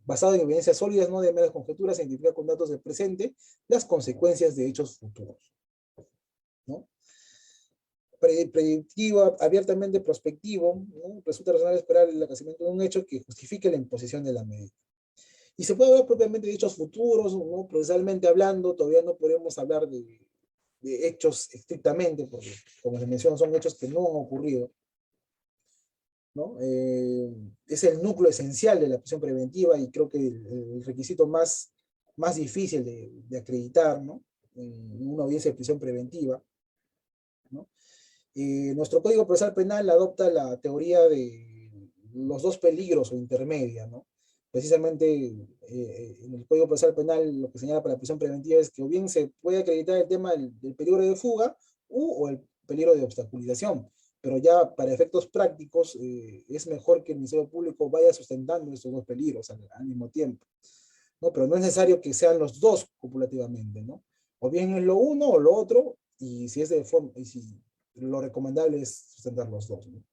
[SPEAKER 1] Basado en evidencias sólidas, no de meras conjeturas, se identifica con datos del presente las consecuencias de hechos futuros, ¿no? Predictivo, abiertamente prospectivo, ¿no? Resulta razonable esperar el acontecimiento de un hecho que justifique la imposición de la medida. Y se puede hablar propiamente de hechos futuros, ¿no? Procesalmente hablando, todavía no podemos hablar de hechos estrictamente, porque como se menciona, son hechos que no han ocurrido, ¿no? Es el núcleo esencial de la prisión preventiva y creo que el requisito más difícil de acreditar, ¿no? En una audiencia de prisión preventiva, ¿no? Nuestro Código Procesal Penal adopta la teoría de los dos peligros o intermedia, ¿no? Precisamente en el Código Procesal Penal lo que señala para la prisión preventiva es que o bien se puede acreditar el tema del peligro de fuga o el peligro de obstaculización, pero ya para efectos prácticos es mejor que el Ministerio Público vaya sustentando estos dos peligros al mismo tiempo, ¿no? Pero no es necesario que sean los dos copulativamente, ¿no? O bien es lo uno o lo otro, y si es de forma, y si lo recomendable es sustentar los dos, ¿no?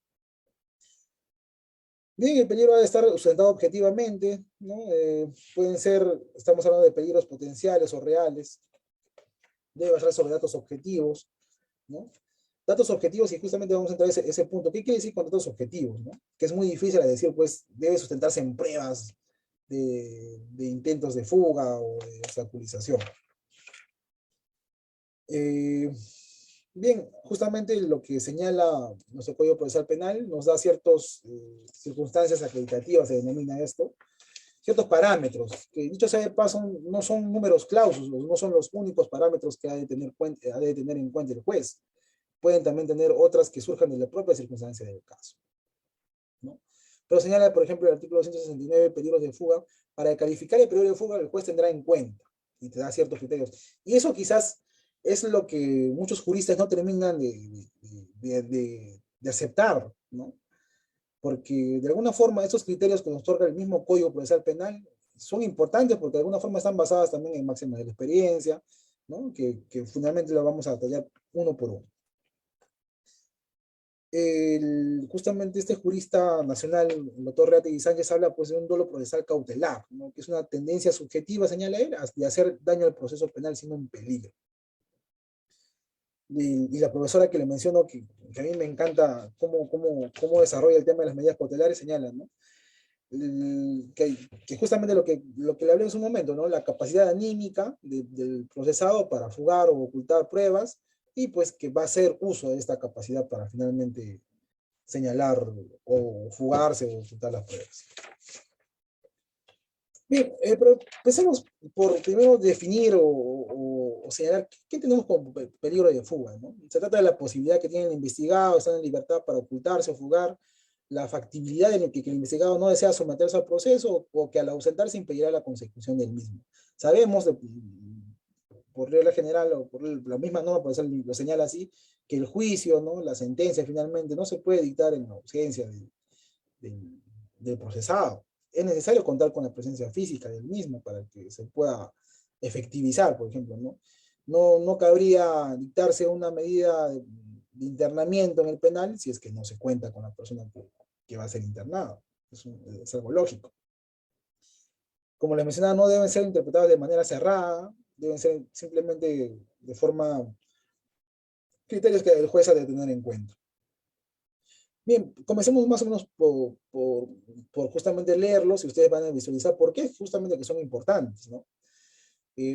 [SPEAKER 1] Bien, el peligro ha de estar sustentado objetivamente, ¿no? Pueden ser, estamos hablando de peligros potenciales o reales, debe basar sobre datos objetivos, ¿no? Datos objetivos, y justamente vamos a entrar a ese punto. ¿Qué quiere decir con datos objetivos, no? Que es muy difícil de decir, pues debe sustentarse en pruebas de intentos de fuga o de obstaculización. Bien, justamente lo que señala nuestro Código Procesal Penal nos da ciertas circunstancias acreditativas, se denomina esto, ciertos parámetros, que dicho sea de paso, no son números clausus, no son los únicos parámetros que ha de tener en cuenta el juez. Pueden también tener otras que surjan de la propia circunstancia del caso, ¿no? Pero señala, por ejemplo, el artículo 169, peligros de fuga. Para calificar el peligro de fuga, el juez tendrá en cuenta y te da ciertos criterios. Y eso quizás es lo que muchos juristas no terminan de aceptar, ¿no? Porque de alguna forma estos criterios que nos otorga el mismo Código Procesal Penal son importantes porque de alguna forma están basadas también en máximas de la experiencia, ¿no? Que finalmente lo vamos a detallar uno por uno. Justamente este jurista nacional, el doctor Reategui Sánchez, habla pues de un dolo procesal cautelar, ¿no? Que es una tendencia subjetiva, señala él, de hacer daño al proceso penal siendo un peligro. Y la profesora que le menciono, que a mí me encanta cómo desarrolla el tema de las medidas cautelares, señala, ¿no? Que justamente lo que le hablé en su momento, ¿no? La capacidad anímica del procesado para fugar o ocultar pruebas, y pues que va a hacer uso de esta capacidad para finalmente señalar o fugarse o ocultar las pruebas. Bien, pero empecemos por primero definir o señalar qué tenemos como peligro de fuga, ¿no? Se trata de la posibilidad que tiene el investigado, estar en libertad para ocultarse o fugar, la factibilidad de que el investigado no desea someterse al proceso o que al ausentarse impedirá la consecución del mismo. Sabemos, por regla general o por la misma norma, por eso lo señala así, que el juicio, ¿no? La sentencia finalmente no se puede dictar en la ausencia del procesado. Es necesario contar con la presencia física del mismo para que se pueda efectivizar, por ejemplo, ¿no? No cabría dictarse una medida de internamiento en el penal si es que no se cuenta con la persona que va a ser internado. Es algo lógico. Como les mencionaba, no deben ser interpretados de manera cerrada, deben ser simplemente de forma, criterios que el juez ha de tener en cuenta. Bien, comencemos más o menos por justamente leerlos y ustedes van a visualizar por qué justamente que son importantes, ¿no?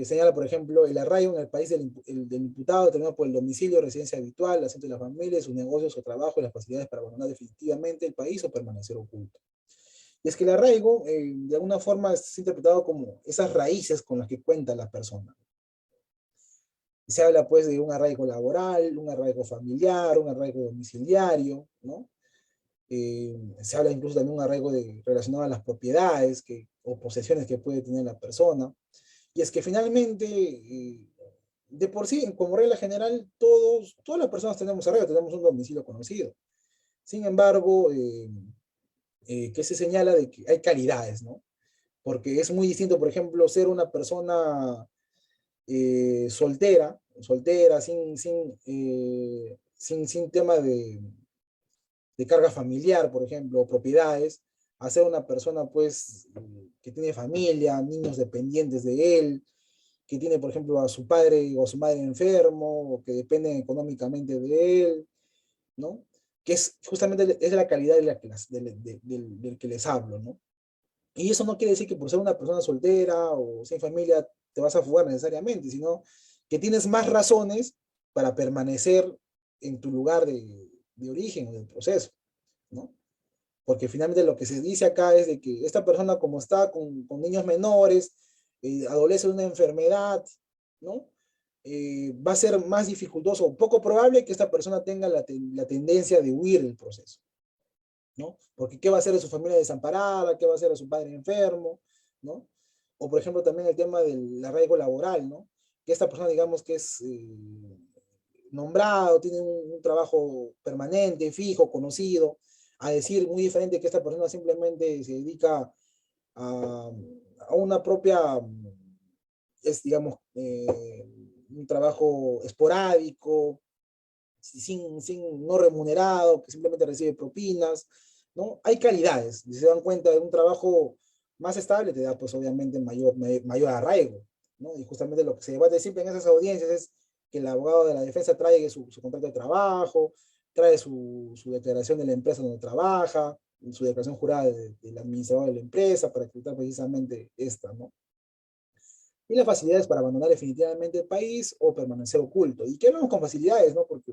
[SPEAKER 1] Señala, por ejemplo, el arraigo en el país del imputado determinado por el domicilio, residencia habitual, el asiento de la familia, sus negocios o trabajo y las facilidades para abandonar definitivamente el país o permanecer oculto. Y es que el arraigo, de alguna forma, es interpretado como esas raíces con las que cuenta la persona. Se habla, pues, de un arraigo laboral, un arraigo familiar, un arraigo domiciliario, ¿no? Se habla incluso también de un arraigo relacionado a las propiedades o posesiones que puede tener la persona. Y es que finalmente, de por sí, como regla general, todas las personas tenemos arraigo, tenemos un domicilio conocido. Sin embargo, que se señala de que hay calidades, ¿no? Porque es muy distinto, por ejemplo, ser una persona soltera, sin tema de carga familiar, por ejemplo, o propiedades, a ser una persona, pues, que tiene familia, niños dependientes de él, que tiene, por ejemplo, a su padre o a su madre enfermo, o que dependen económicamente de él, ¿no? Que es justamente es la calidad del que les hablo, ¿no? Y eso no quiere decir que por ser una persona soltera o sin familia te vas a fugar necesariamente, sino que tienes más razones para permanecer en tu lugar de origen o del proceso, ¿no? Porque finalmente lo que se dice acá es de que esta persona como está con niños menores, adolece de una enfermedad, ¿no? Va a ser más dificultoso o poco probable que esta persona tenga la tendencia de huir del proceso, ¿no? Porque ¿qué va a hacer de su familia desamparada? ¿Qué va a hacer de su padre enfermo? ¿No? O por ejemplo también el tema del arraigo laboral, ¿no? Que esta persona digamos que es nombrado, tiene un trabajo permanente, fijo, conocido, a decir muy diferente que esta persona simplemente se dedica a, a una propia, es digamos, un trabajo esporádico, no remunerado, que simplemente recibe propinas, ¿no? Hay calidades, si se dan cuenta de un trabajo más estable, te da pues obviamente mayor arraigo, ¿no? Y justamente lo que se debate siempre en esas audiencias es que el abogado de la defensa traiga su contrato de trabajo, trae su declaración de la empresa donde trabaja, su declaración jurada del administrador de la empresa para acreditar precisamente esta, ¿no? Y las facilidades para abandonar definitivamente el país o permanecer oculto. ¿Y qué hablamos con facilidades, no? Porque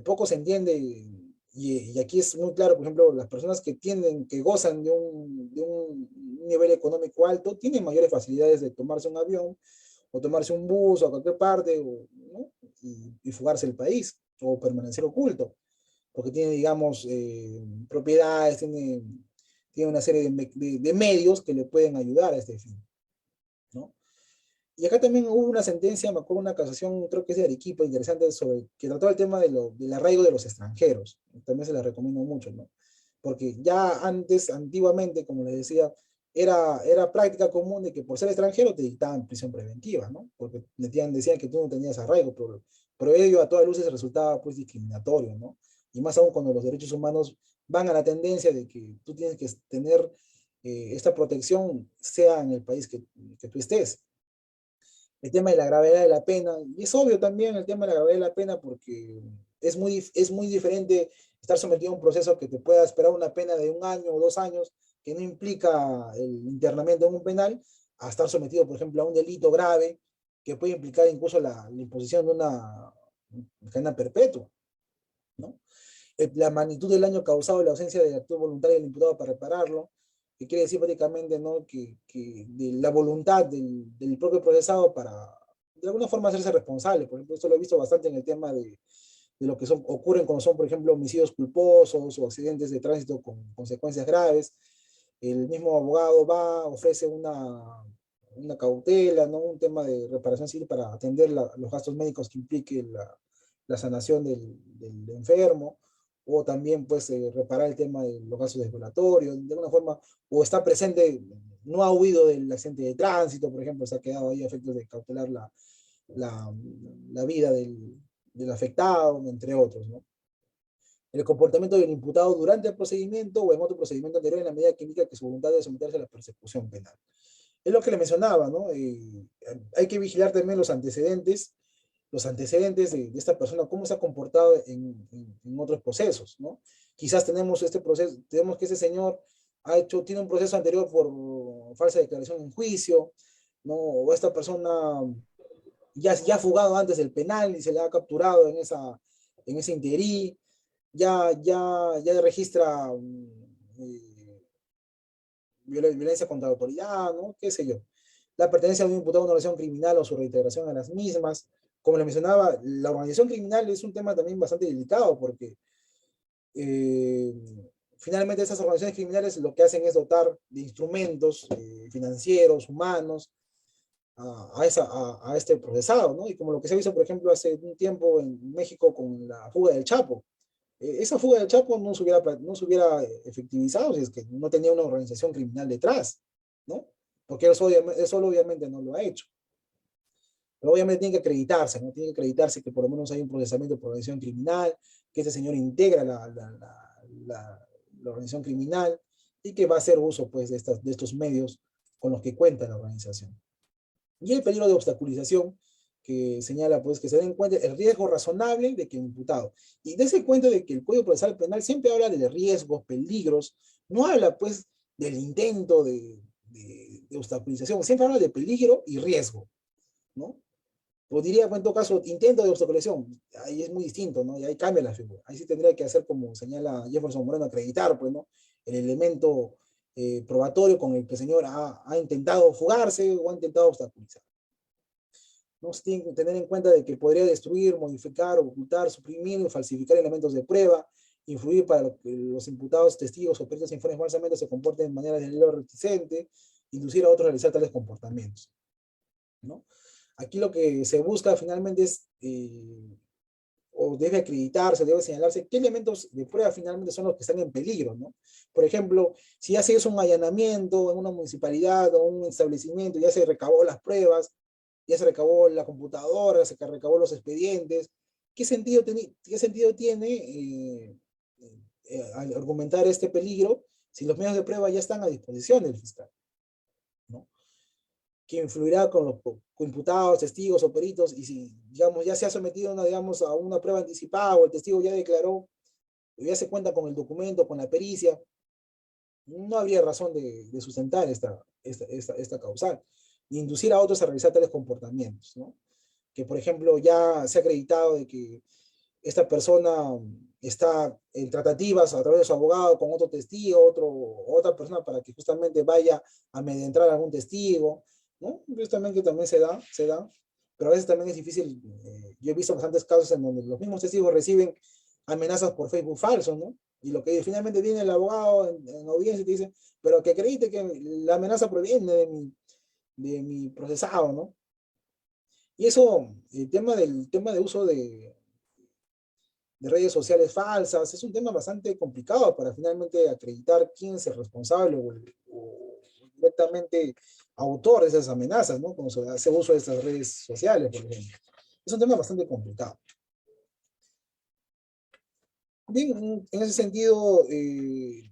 [SPEAKER 1] poco se entiende, y aquí es muy claro, por ejemplo, las personas que gozan de un nivel económico alto, tienen mayores facilidades de tomarse un avión, o tomarse un bus, o a cualquier parte, ¿no? y fugarse del país, o permanecer oculto, porque tiene, digamos, propiedades, tiene una serie de medios que le pueden ayudar a este fin, ¿no? Y acá también hubo una sentencia, me acuerdo, una casación, creo que es de Arequipa, interesante, que trató el tema del arraigo de los extranjeros. También se la recomiendo mucho, ¿no? Porque ya antiguamente, como les decía, era práctica común de que por ser extranjero te dictaban prisión preventiva, ¿no? Porque decían que tú no tenías arraigo, pero ello a todas luces resultaba pues discriminatorio, ¿no? Y más aún cuando los derechos humanos van a la tendencia de que tú tienes que tener esta protección, sea en el país que tú estés. El tema de la gravedad de la pena, y es obvio también el tema de la gravedad de la pena porque es muy diferente estar sometido a un proceso que te pueda esperar una pena de 1 año o 2 años, que no implica el internamiento en un penal, a estar sometido, por ejemplo, a un delito grave que puede implicar incluso la imposición de una cadena perpetua, ¿no? La magnitud del daño causado y la ausencia de acción voluntaria del imputado para repararlo, que quiere decir prácticamente, ¿no? que de la voluntad del propio procesado para de alguna forma hacerse responsable. Por ejemplo, esto lo he visto bastante en el tema de lo que ocurren cuando son, por ejemplo, homicidios culposos o accidentes de tránsito con consecuencias graves. El mismo abogado ofrece una cautela, ¿no? Un tema de reparación civil para atender los gastos médicos que implique la sanación del enfermo, o también pues reparar el tema de los gastos de velatorio, de alguna forma, o está presente no ha huido del accidente de tránsito, por ejemplo, se ha quedado ahí a efectos de cautelar la, la vida del afectado, entre otros, ¿no? El comportamiento del imputado durante el procedimiento o en otro procedimiento anterior en la medida que indica que su voluntad de someterse a la persecución penal. Es lo que le mencionaba, ¿no? Hay que vigilar también los antecedentes de esta persona, cómo se ha comportado en otros procesos, ¿no? Quizás tenemos este proceso, tenemos que ese señor tiene un proceso anterior por falsa declaración en juicio, ¿no? O esta persona ya ha fugado antes del penal y se le ha capturado en ese interí, ya registra violencia contra la autoridad, ¿no? Qué sé yo. La pertenencia de un imputado a una organización criminal o su reintegración a las mismas. Como le mencionaba, la organización criminal es un tema también bastante delicado porque eh, finalmente esas organizaciones criminales lo que hacen es dotar de instrumentos financieros, humanos, a este procesado, ¿no? Y como lo que se hizo, por ejemplo, hace un tiempo en México con la fuga del Chapo. Esa fuga del Chapo no se hubiera efectivizado si es que no tenía una organización criminal detrás, ¿no? Porque eso obviamente no lo ha hecho. Pero obviamente tiene que acreditarse, ¿no? Tiene que acreditarse que por lo menos hay un procesamiento por organización criminal, que ese señor integra la organización criminal y que va a hacer uso, pues, de estos medios con los que cuenta la organización. Y el peligro de obstaculización, que señala pues que se den cuenta el riesgo razonable de que el imputado, y dése cuenta de que el Código Procesal Penal siempre habla de riesgos, peligros, no habla pues del intento de obstaculización, siempre habla de peligro y riesgo, ¿no? O diría, pues, en todo caso, intento de obstaculización, ahí es muy distinto, ¿no? Y ahí cambia la figura, ahí sí tendría que hacer como señala Jefferson Moreno, acreditar, pues, ¿no? El elemento probatorio con el que el señor ha intentado fugarse o ha intentado obstaculizar. No se tiene que tener en cuenta de que podría destruir, modificar, ocultar, suprimir o falsificar elementos de prueba, influir para que los imputados, testigos o peritos informes falsamente se comporten de manera del reticente, inducir a otros a realizar tales comportamientos, ¿no? Aquí lo que se busca finalmente es, o debe acreditarse, debe señalarse qué elementos de prueba finalmente son los que están en peligro, ¿no? Por ejemplo, si ya se hizo un allanamiento en una municipalidad o un establecimiento, ya se recabó las pruebas, ya se recabó la computadora, se recabó los expedientes. ¿Qué sentido tiene argumentar este peligro si los medios de prueba ya están a disposición del fiscal, ¿no? Que influirá con los imputados, testigos o peritos, y si, digamos, ya se ha sometido digamos, a una prueba anticipada o el testigo ya declaró, o ya se cuenta con el documento, con la pericia, no habría razón de sustentar esta causal, ni inducir a otros a realizar tales comportamientos, ¿no? Que, por ejemplo, ya se ha acreditado de que esta persona está en tratativas a través de su abogado con otro testigo, otra persona para que justamente vaya a amedrentar a algún testigo, ¿no? Justamente también se da, pero a veces también es difícil. Yo he visto bastantes casos en donde los mismos testigos reciben amenazas por Facebook falso, ¿no? Y lo que finalmente viene el abogado en audiencia y te dice, pero que acredite que la amenaza proviene de mi procesado, ¿no? Y eso, el tema de uso de redes sociales falsas, es un tema bastante complicado para finalmente acreditar quién es el responsable o directamente autor de esas amenazas, ¿no? Cuando se hace uso de estas redes sociales, por ejemplo. Es un tema bastante complicado. Bien, en ese sentido,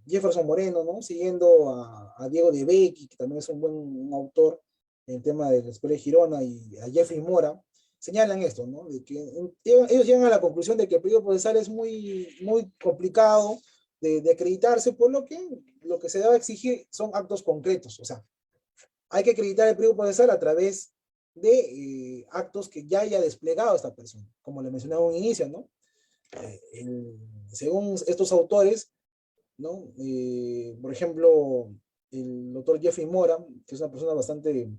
[SPEAKER 1] Jefferson Moreno, ¿no? Siguiendo a Diego de Becchi, que también es un buen autor en el tema de la Escuela de Girona, y a Jeffrey Mora, señalan esto, ¿no? De que ellos llegan a la conclusión de que el periodo procesal es muy, muy complicado de acreditarse, por lo que se debe exigir son actos concretos. O sea, hay que acreditar el periodo procesal a través de actos que ya haya desplegado esta persona, como le mencionaba en un inicio, ¿no? Según estos autores, ¿no? Por ejemplo, el doctor Jeffrey Mora, que es una persona bastante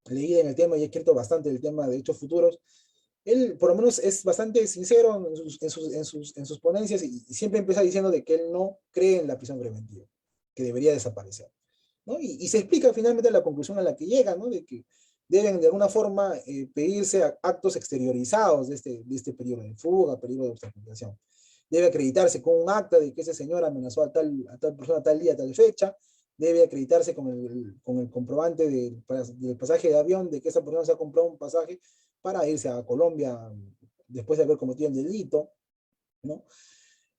[SPEAKER 1] leída en el tema y ha escrito bastante del tema de hechos futuros, él por lo menos es bastante sincero en sus ponencias, y siempre empieza diciendo de que él no cree en la prisión preventiva, que debería desaparecer, ¿no? Y se explica finalmente la conclusión a la que llega, ¿no? De que deben de alguna forma pedirse actos exteriorizados de este periodo de fuga, periodo de obstaculización. Debe acreditarse con un acta de que ese señor amenazó a tal persona a tal día, a tal fecha, debe acreditarse con el comprobante del pasaje de avión de que esa persona se ha comprado un pasaje para irse a Colombia después de haber cometido el delito, ¿no?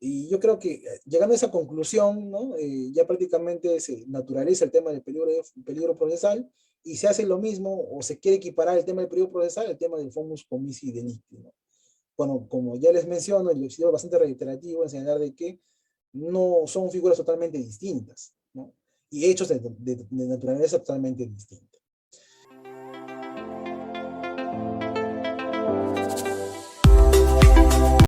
[SPEAKER 1] Y yo creo que llegando a esa conclusión, ¿no? Ya prácticamente se naturaliza el tema del peligro procesal y se hace lo mismo o se quiere equiparar el tema del peligro procesal al tema del fomus comissi delicti, ¿no? Bueno, como ya les menciono, y he sido bastante reiterativo en señalar de que no son figuras totalmente distintas, ¿no? Y hechos de naturaleza totalmente distinta.